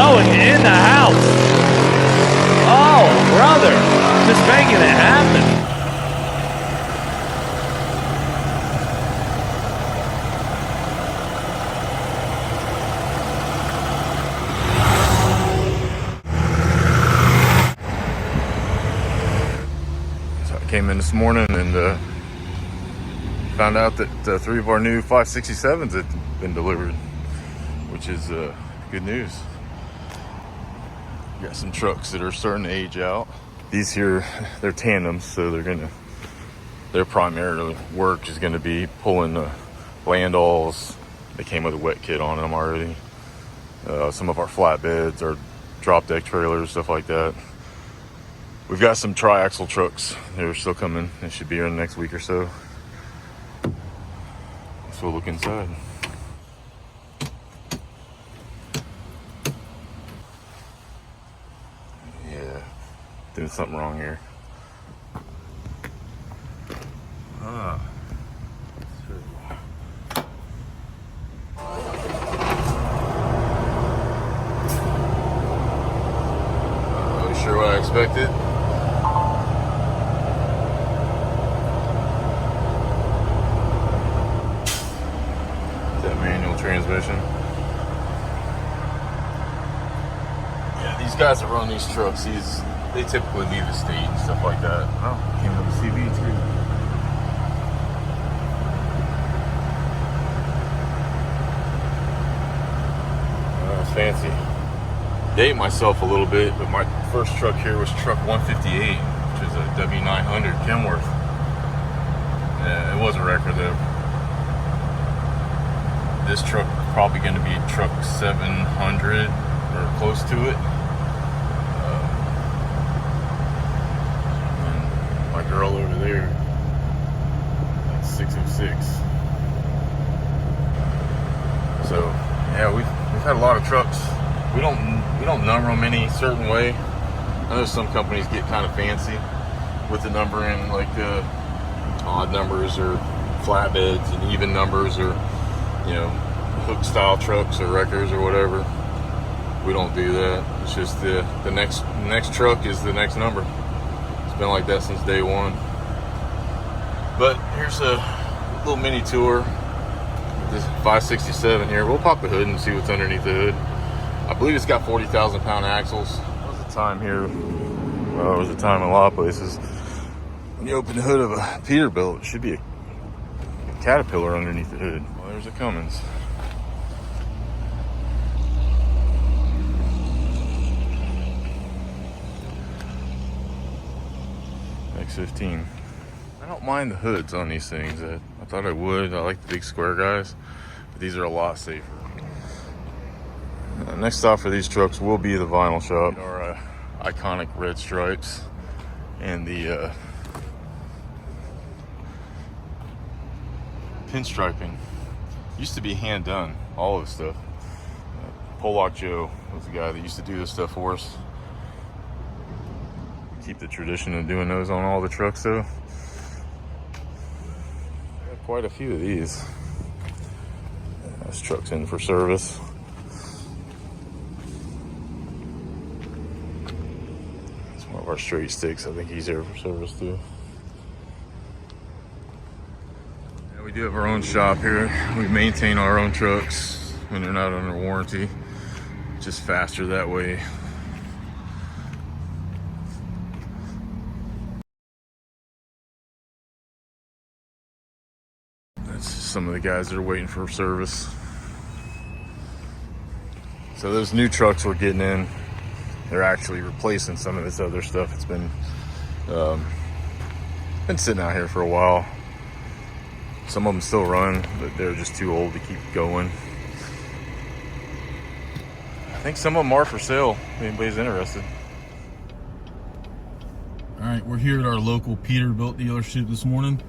going in the house. Oh, brother, just making it happen. So I came in this morning and found out that 3 of our new 567s had been delivered, which is good news. We got some trucks that are starting to age out. These here, they're tandems, so their primary work is gonna be pulling the landalls. They came with a wet kit on them already. Some of our flatbeds, our drop deck trailers, stuff like that. We've got some tri-axle trucks. They're still coming. They should be here in the next week or so. So we'll look inside. Yeah, doing something wrong here. Not really sure what I expected. Transmission. Yeah, these guys that run these trucks, they typically leave the state and stuff like that. Oh, came with a CV too. Oh, that's fancy. Date myself a little bit, but my first truck here was truck 158, which is a W900 Kenworth. Yeah, it was a record though. This truck probably going to be truck 700 or close to it. And my girl over there, that's 606. So yeah, we've had a lot of trucks. We don't number them any certain way. I know some companies get kind of fancy with the numbering, like odd numbers or flatbeds and even numbers, or hook style trucks or wreckers or whatever. We don't do that. It's just the next truck is the next number. It's been like that since day one. But here's a little mini tour of this 567 here. We'll pop the hood and see what's underneath the hood. I believe it's got 40,000 pound axles. There was a time here, well, there was a time in a lot of places, when you open the hood of a Peterbilt, it should be a Caterpillar underneath the hood. Well, there's a Cummins. X15. I don't mind the hoods on these things. I thought I would. I like the big square guys, but these are a lot safer. Next stop for these trucks will be the vinyl shop. Our iconic red stripes and the pinstriping. Used to be hand done, all of this stuff. Pollock Joe was the guy that used to do this stuff for us. Keep the tradition of doing those on all the trucks though. I got quite a few of these. This truck's in for service. It's one of our straight sticks. I think he's here for service too. Yeah, we do have our own shop here. We maintain our own trucks when they're not under warranty. Just faster that way. Some of the guys that are waiting for service. So those new trucks we're getting in, they're actually replacing some of this other stuff. It's been sitting out here for a while. Some of them still run, but they're just too old to keep going. I think some of them are for sale, if anybody's interested. All right, we're here at our local Peterbilt dealership this morning.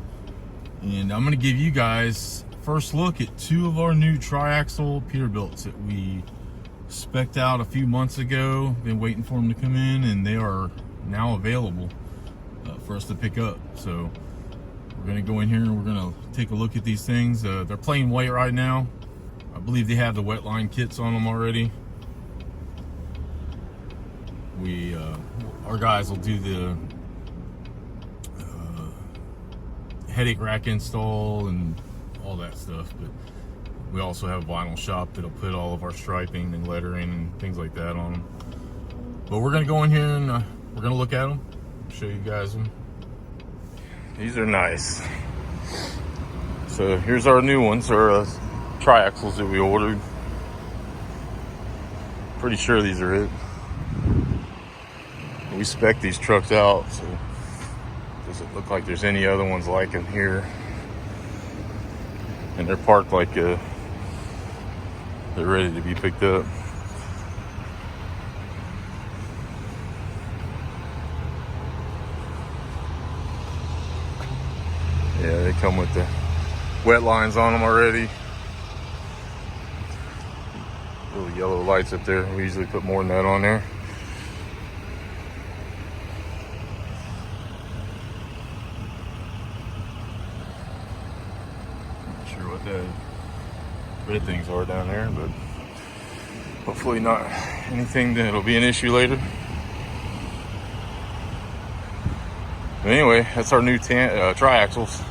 And I'm going to give you guys first look at 2 of our new tri-axle Peterbilts that we spec'd out a few months ago. Been waiting for them to come in, and they are now available for us to pick up. So we're going to go in here and we're going to take a look at these things. They're plain white right now. I believe they have the wet line kits on them already. our guys will do the headache rack install and all that stuff, but we also have a vinyl shop that'll put all of our striping and lettering and things like that on them. But we're gonna go in here and we're gonna look at them, show you guys them. These are nice. So here's our new ones, our triaxles that we ordered. Pretty sure these are it. We spec these trucks out, so doesn't look like there's any other ones like them here. And they're parked like they're ready to be picked up. Yeah, they come with the wet lines on them already. Little yellow lights up there. We usually put more than that on there. Not sure what the red things are down there, but hopefully not anything that'll be an issue later. But anyway, that's our new triaxles.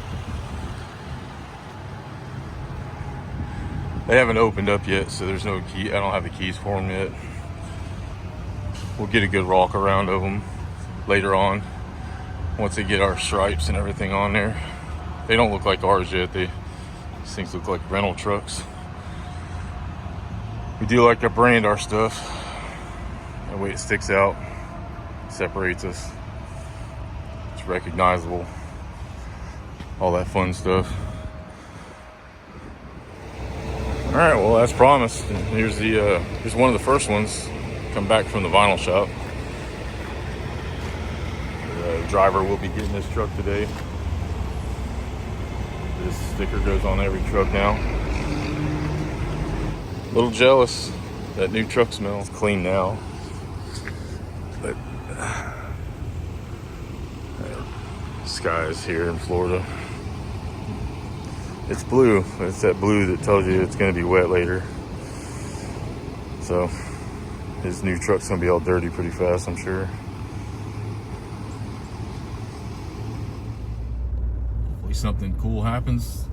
They haven't opened up yet, so there's no key. I don't have the keys for them yet. We'll get a good walk around of them later on once they get our stripes and everything on there. They don't look like ours yet. These things look like rental trucks. We do like to brand our stuff. That way it sticks out, separates us. It's recognizable. All that fun stuff. All right, well, as promised, here's here's one of the first ones come back from the vinyl shop. The driver will be getting this truck today. This sticker goes on every truck now. A little jealous, that new truck smell. It's clean now, but skies here in Florida. It's blue. It's that blue that tells you it's going to be wet later. So his new truck's going to be all dirty pretty fast, I'm sure. Hopefully something cool happens.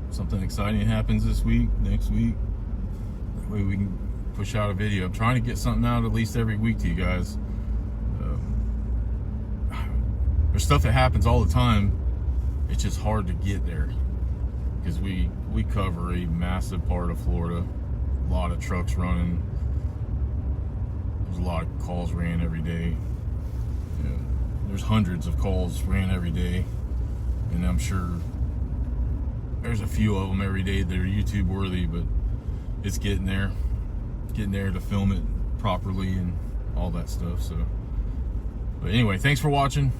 Something exciting happens this week, next week. That way we can push out a video. I'm trying to get something out at least every week to you guys. There's stuff that happens all the time. It's just hard to get there. Because we cover a massive part of Florida, a lot of trucks running. There's a lot of calls ran every day. Yeah, there's hundreds of calls ran every day, and I'm sure there's a few of them every day that are YouTube worthy, but it's getting there to film it properly and all that stuff. So, but anyway, thanks for watching.